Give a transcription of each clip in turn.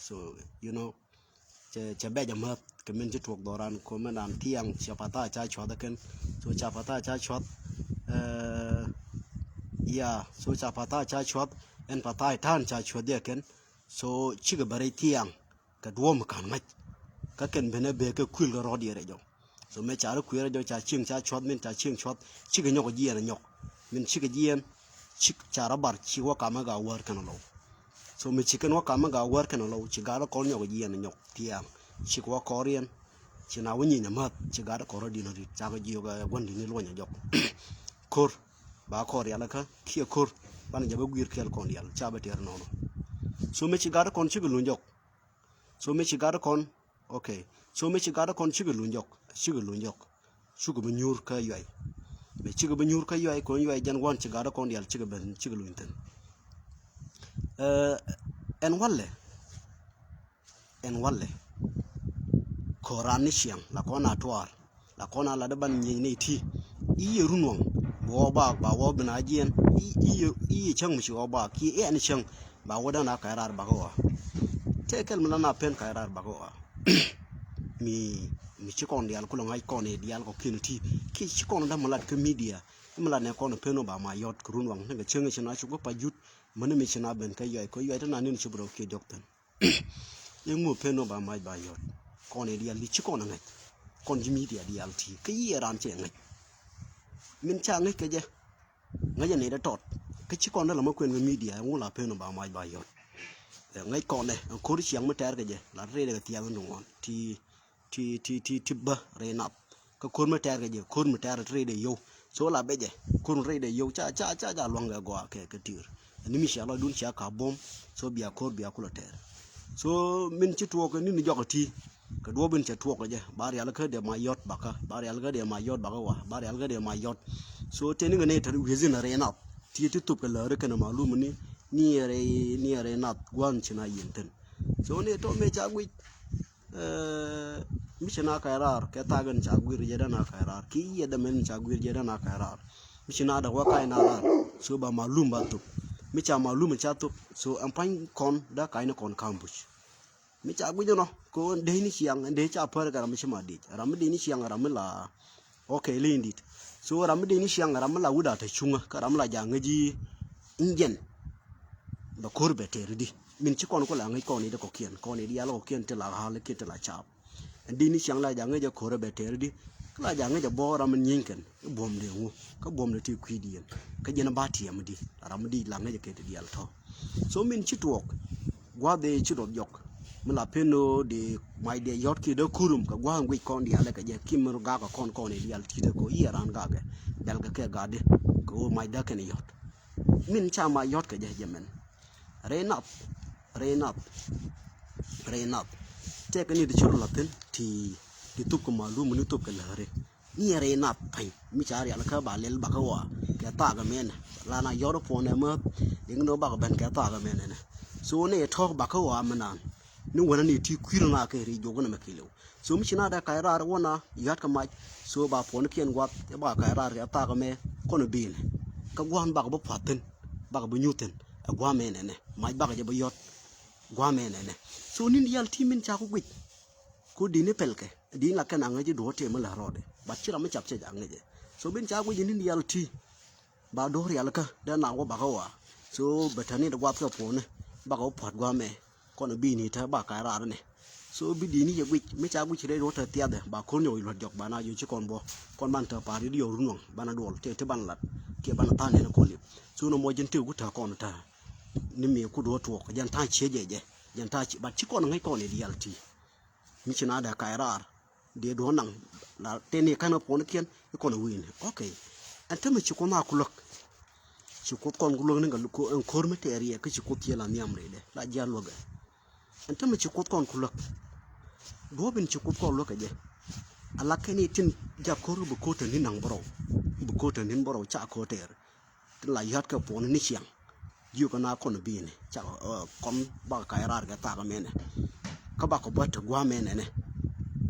so you know che be jam hat ke men che tuok doran ko men am tiang chapata cha chwa da ken so chapata cha chwa ya so chapata cha chwa en pata tan cha chwa de ken so chi ga bare tiang ka duom kan ma ka ken bene be ke kul ga rodi re jo so me cha ru ku re jo cha ching cha chwa men cha ching chwa chi ga nyok ji na nyok min chi ga ji chi cha ra bar chi wa ka ma ga war kan lo so me chi ken wa ka ma ga war kan lo chi ga ra ko nyok ji na nyok tiang chi wa ko rien chi na wu ni na ma chi ga ra ko ro di no ri cha ga ji ga wan di ni lo nya jo kor ba ko ya la ka ki kor ban ja ba gwir kel kon yal cha ba ter no so me chi ga ra kon chi ga lu nyok so me chi ga ra kon okay so me chi ga ra kon chi ga lu nyok chu ga ba nyur ka yai me chi ga ba nyur ka yai kon yai jan wan chi ga ra kon yal chi ga ben chi ga lu inten en walle koran ni siang la kona toar la kona la da ban ni ne ti iye runwang bo ba wo bina jien iye chang mi wo ba ki en chang ba wo da na ka rar ba ko tekel mala na pen ka rar ba ko mi chi kon dial ko ngai kon e dial ko kin ti ki chi kon da mala ka media mala ne kon peno ba ma yot runwang ne chang chana chu ko pa jut mane mi chana ben ka yai ko yai ta na ni chu bro ke dokten ye mu peno ba ma ba yot kon e dial li chi kon ngai kon ji media dial ti ke ye ran che ngai min cha ngai ke je ngai ne da tot ke chi kon da la ma kwen media ngu la peno ba ma ba yot ngai kon ne ko ri chiang ma ter ke je la re de ti ya ngon ti ba re nap ka kon ma ter ke je kon ma ter re de yo so la be je kon re de yo cha long ga go ke tir ni mi sha lo dun cha ka bom so bia kor bia ku la ter so min chi tuo ko ni jo ti ka do bin cha tuo ko je bar ya la ka de ma yot ba ka bar ya la ga de ma yot ba ka wa bar ya la ga de ma yot so te ni ne tar wi zin re nap ti tup ka la re ka na malum ni re nap gwan china yinten so ne to me cha gwi mi china ka rar ka ta gan cha gwi je da na ka rar ki ye da men cha gwi je da na ka rar mi china da wa kai na rar so ba malum ba tup mi cha malum cha tup so am pan kon da kai na kon kambuch mi cha gwi no ko de ni siang de cha par ga mi chima di ram de ni siang ram la okay lindit so ram de ni siang ram la wuda ta chunga ka ram la ja ngaji ingen ba korbe ter di min chi kon ko la ngai kon ni de ko kien kon ni ya lo kien te la ha le ke te la cha de ni siang la ja ngaji korbe ter di la ja ngaji bo ram nyinken bom de wu ka bom de ti kwi di ka je na ba ti am di ram di la ngaji ke te di al to so min chi tuok gwa de chi do yok mala peno de mai de yot ki de kurum ka gwa ngwi kon di ale ka je kim ru ga ka kon ni di al ti de ko i ran ga ga dal ga ke ga de ko mai da ke ni yot min cha ma yot ka je jemen renap te ka ni de churu laten ti tup ko malum ni tup ka lare ni renap pai mi cha ya la ka ba lel ba ka wa ka ta ga men la na yoro po ne ma ding no ba ka ben ka ta ga men ne so ne thok ba ka wa manan ni wona ni ti kwiro na ka ri jogo na makilo so mi china da ka rar wona yat ka ma so ba po ne kien wat ba ka rar ya ta ga me ko no bin ka gwan ba ba paten ba ba nyuten gwa me ne mai ba je ba yot gwa me ne so ni yal ti min cha ko gwit ko di ne pelke di la kana ngaji do te mala rode ba chira ma chap che ja ngaje so bin cha ko ni yal ti ba do ri ka da na ko ba ka wa so batani da gwa ka po ne ba ka pot gwa me ko no bi ni ta ba ka ra ne so bi di ni ye gwit mi cha gwit re do ta tia de ba ko nyo lo jok ba na yu chi kon bo kon ban ta pa ri yo runong ba na dol te ban lat ke ban ta ne ko li so no mo jin te ku ta kon ta ni me ku do to ko jan ta che je jan ta chi ba chi kon ngai kon ni yal ti mi china da ka ra de do nang la te ne kana po ne kien ko no win okay an ta mi chi ko ma ku lok chi ko kon ku lok ne ga ko en kor me te ri ke chi ko ti la mi am re de la ja lo ga an ta mi chi ko kon ku lok do bin chi ko kon lo ka je ala ke ni tin ja ko ru ko ta ni nang bro bu ko ta ni bro cha ko ter la yat ka po ni siang yu ka na kon bi ne cha kon ba ka ra ga ta ga me ne ka ba ko ba ta gwa me ne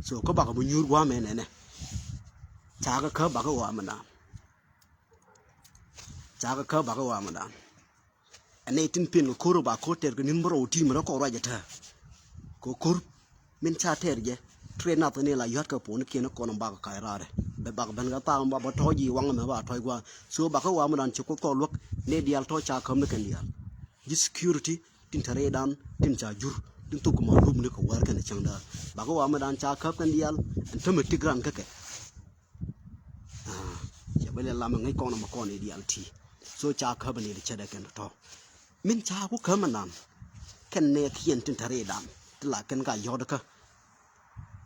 so ka ba ko bu nyur gwa me ne cha ga ka ba ko wa ma na cha ga ka ba ko wa ma na ane tin pin ko ru ba ko ter ga nin bro ti ma ko ra ja ta ko kur min cha terje train na tane la yat ka pon ke na kon ba ka rare be ba ban ga ta ba toji wang me ba toy gwa so ba ka wa mu dan ci ko to lok ne dial to cha kam ne kan dial ji security tin tare dan tin cha jur tin to kuma lum ne ko war kan changda ba ka wa mu dan cha kap kan dial en to me tigran ka ke ya bele la ma ngai kon ma kon dial ti so cha kap ne de cha da kan to min cha ku ka manan kan ne kien tin tare dan la kan ga yo da ka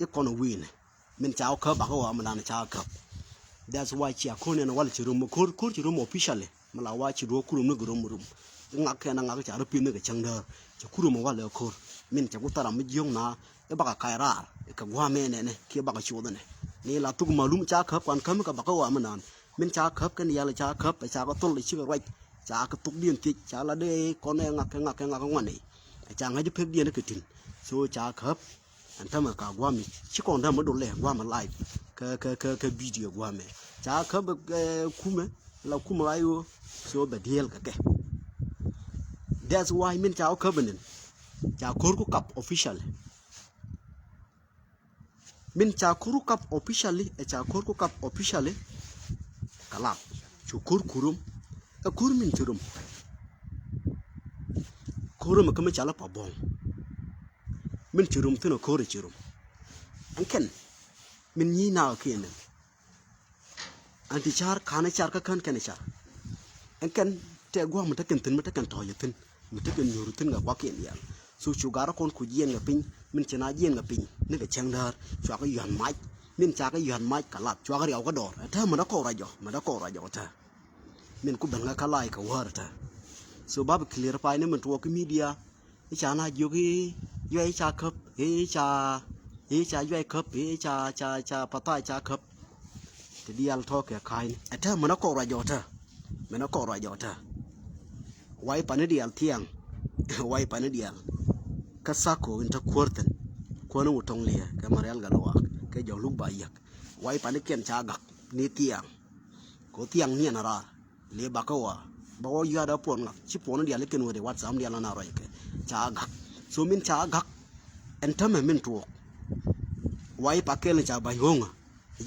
e kon win min cha ka ba ka wa mu dan cha kap that's why chi akone na wal chi rum ko chi rum officially mala wa chi ro kurum ne grum ngak ke na ngak cha ro pin ne ga changda chi kurum wa le ko min cha ku tara mi jong na e ba ka kaira e ka gwa me ne ke ba ka chu da ne ni la tu malum cha khap kan kam ka ba ka wa manan min cha khap kan ya la cha khap cha ka tul chi ka cha ka tuk dien ti cha la de kon ne ngak ngwan ni cha ngai phek dien ke tin so cha khap an ta ma ka gwa mi chi kon da ma do le gwa ma live ka video gwa me cha khap kume la kuma ayo so ba diel ka ke that's why min cha khap nen cha kor ku kap official min cha kuru kap officially e cha kor ku kap officially kalap chu kur kurum e kur min churum kurum ka ma cha la pa bong min churum tino kor churum an ken min yi na ke ne anti char khane char ka kan ken char an ken te gwa mu ta ken tin mu ta ken to yitin mu ta ken yuru tin ga kwa ken ya so chu gara kon ku yen ga pin min chena yen ga pin ne ga chang dar chwa ka yan mai min cha ka yan mai ka lat chwa ka riaw ka dor ta ma da ko ra jo ta min ku ban ga ka lai ka war ta so bab clear pa ne min to ka media i cha na jo ki yoi cha khap e cha yoi khap e cha pata cha khap te dial to ke kai ta ma da ko ra jo ta me na ko ra jo ta wai pa ne dial tiang wai pa ne dial ka sako inta kwartan ko na utong le ka marial ga wa ka jo lu ba yak wai pa ne ken cha gak ni tiang ko tiang ni na ra le ba ka wa ba wo ya da pon ngak chi pon dial ken wo de whatsapp dial na ra ke cha gak so min cha gak en ta me min to wai pa ke le cha ba yonga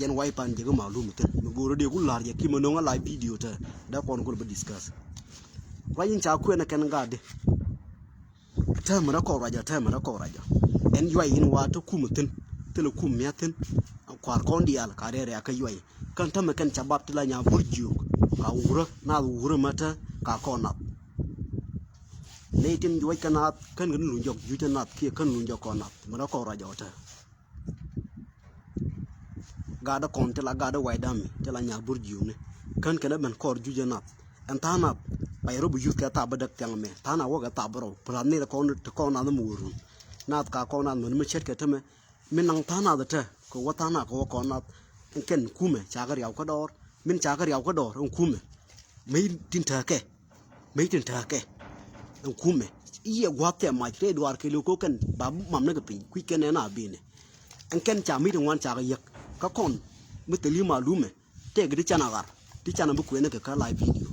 yen wai pan je ga malum ten go ro de ku lar ya ki mo no nga live video ta da kon ko ba discuss wai in cha ku na ken ga de ta mu na ko raja en yoi in wa to kumutin tele kum miatin kwar kon dial ka re ka yoi kan ta me kan chabab tila nya burju ka wura mata ka konat ne tin yoi kanat kan gun lu jok ju tanat ki kan lu jok konat mu na ko raja ta ga da kon tila ga da wai dami tila nya burju ne kan kana ban kor ju janat en tanap bay robu yut ka ta badak tang me tana wo ga ta bro plan ne ko na mu wurun nat ka ko na mun chet ka tame min nang tana da ta ko wa tana ko ko na ken kume cha ga riaw ka dor min cha ga riaw ka dor on kume mai tin ta ke on kume iya gwa te ma tre dwar ke lu ko ken ba mam na ga pin ku ken na bi ne en ken cha mi dun wan cha ga yak ka kon mi te li ma lu me te ga di chana gar di chana bu ku ne ka live video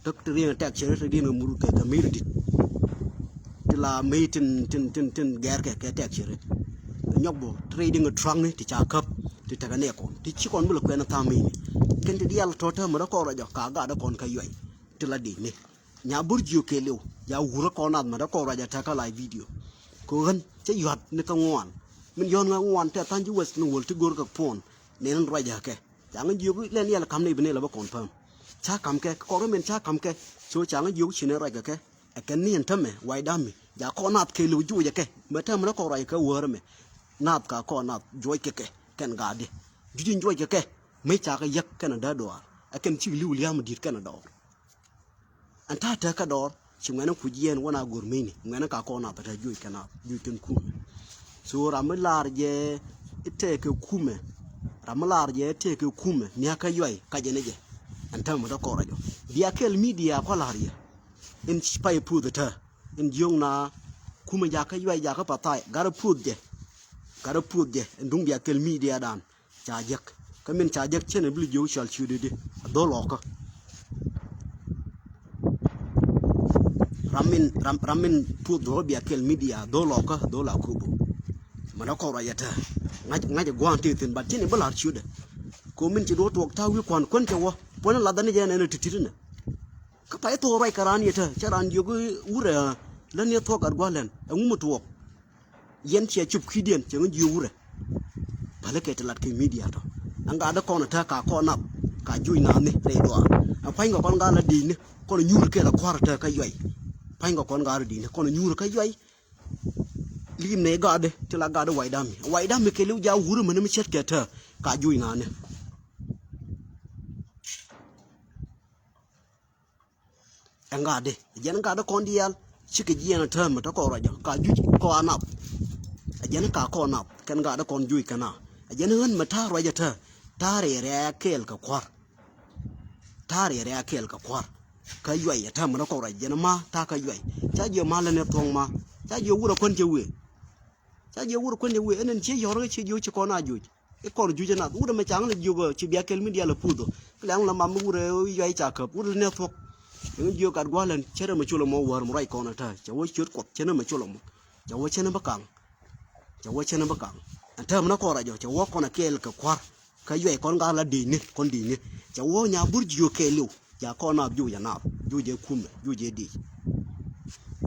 tak riêng tek chere riêng muru ke ka mi dit la mi tin ger ke tek chere nyok bo trading trang ni ti cha kap ti ta ne kon ti chi kon bu ko na ta mi ken ti dial to ta ma ko ra jo ka ga da kon ka yoi ti la di ni nya burju ke lew ya wura ko na ma da ko ra ja ta ka live video ko gan che yot ni ka ngwan min yon nga ngwan te tan ji wes no wol ti gor ka pon ne nan ra ja ke ya nga yu len ya kam ne bi ne la ba kon pam cha kam ke ko men cha kam ke so cha nga yu chine ra ke e ken ni enta me wai dami ya ko nat ke lu ju ya ke me ta me ko ra ke wor me nat ka ko nat joy ke ken ga de ju joy ke me cha ka yak ken da do a ken chi lu liam dit ken do an ta ka dor chi ngana ku jien wana gur me ni ngana ka ko na ta ju ken ken ku so ra me lar je ite ke kume ra me lar je ite ke kume ni ka yoy ka je ne je anta mo da ko rajo dia kel media ko laria in spy pu the ta in yong na kuma ja ka yai ja ka patai gara pu je ndung dia kel media dan cha jek ka min cha jek chen bli jo shal chu de do lo ka ramin pu do bia kel media do loka do la kubu mana ko ra yata ngaje gwan ti tin bat ni bala chude ko min ci do tok taw wi kon te wo pon la dan je na titirina ka pa to rai karani yata charan yogo ure lan ye to gar gwalen ngumu to yen ci chup kidien ci ngi wure bala ke talat ke media to anga da ko na ta ka ko na ka jui na ni re do a pa ngo kon ga la di ni ko nyur ke la kwarta ka yoy pa ngo kon ga di ni ko nyur ka yoy lim ne ga de ti la ga de wai dam ke lu ja wure mun mi chet ke ta ka jui na ni anga de jen ga da kon dial chike jiena ta ma ta ko ra ka ju ko anap jen ka ko nap kan ga da kon jui kana jen han ma ta ra ja ta tare re kel ka kwar tare re kel ka kwar ka yoy ya ta ma ko ra jen ma ta ka yoy ta je ma la ne tong ma ta je wura kon je we ta je wura kon je we enen che yor che ju che ko na ju e ko ju je na wura ma chang le ju go che bia kel mi dia la pudo klang la ma wura yoy cha ka wura ne tok ngi ju ka gwalan chere ma chulo mo war mo rai ko na ta che wo chut ko che na ma chulo mo che wo che na ba kang che wo che na ba kang ta ma ko ra jo che wo ko na kel ka kwar ka yoy kon ga la di ni kon di ni cha wo nya burji yo ke lu ya ko na ju ya na ju je kum ju je di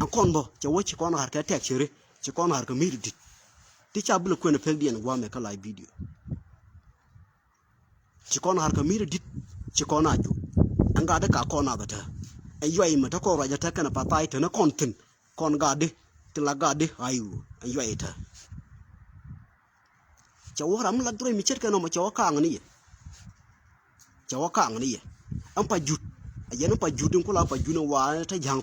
an kon bo cha wo chi kon har ka tek chere chi kon har ka mi di ti cha bulu ko na pel di en wa me ka live video chi kon har ka mi di chi kon na ju an ga da ka kon na ba ta ai yoy ma ta ko ra ja ta kana pa tai ta na kon tin kon ga de ti la ga de ayu ai yoy ta chawo ram la dre mi chet kana ma chawo ka ngani chawo ka ngani an pa jut ayen pa judin kula pa junin wa ta jang